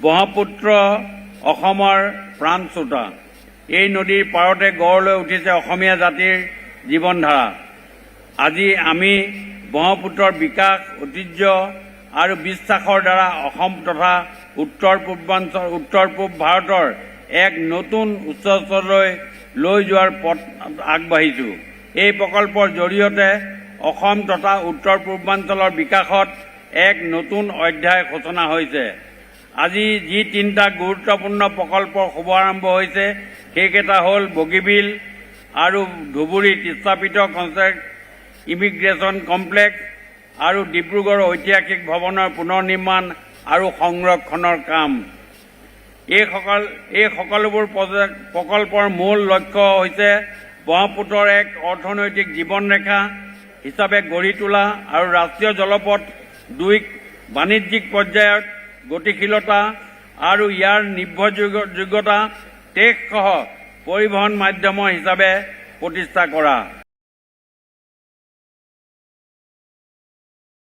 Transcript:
ব্ৰহ্মপুত্ৰ অসমৰ প্ৰাণছোতা। এই নদীৰ পাৰতে গঢ় লৈ উঠিছে অসমীয়া জাতিৰ জীৱনধাৰা। আজি আমি ব্ৰহ্মপুত্ৰৰ বিকাশ, ঐতিহ্য আৰু বিশ্বাসৰ দ্বাৰা অসম তথা উত্তৰ পূব ভাৰতৰ এক নতুন উচ্চস্তৰলৈ লৈ যোৱাৰ পথ আগবাঢ়িছোঁ। এই প্ৰকল্পৰ জৰিয়তে অসম তথা উত্তৰ পূৰ্বাঞ্চলৰ বিকাশত এক নতুন অধ্যায় সূচনা হৈছে। আজি যি তিনিটা গুৰুত্বপূৰ্ণ প্ৰকল্পৰ শুভাৰম্ভ হৈছে সেইকেইটা হ'ল বগীবিল আৰু ধুবুৰী তিস্তাপিত কনষ্ট্ৰাক্ট ইমিগ্ৰেশ্যন কমপ্লেক্স আৰু ডিব্ৰুগড় ঐতিহাসিক ভৱনৰ পুনৰ নিৰ্মাণ আৰু সংৰক্ষণৰ কাম। এই সকলোবোৰ প্ৰকল্পৰ মূল লক্ষ্য হৈছে ব্ৰহ্মপুত্ৰৰ এক অৰ্থনৈতিক জীৱনৰেখা হিচাপে গঢ়ি তোলা আৰু ৰাষ্ট্ৰীয় জলপথ 2 বাণিজ্যিক পৰ্যায়ত গতিশীলতা আৰু ইয়াৰ নিৰ্ভৰযোগ্যতা টেকসহ পৰিবহণ মাধ্যম হিচাপে প্ৰতিষ্ঠা কৰা।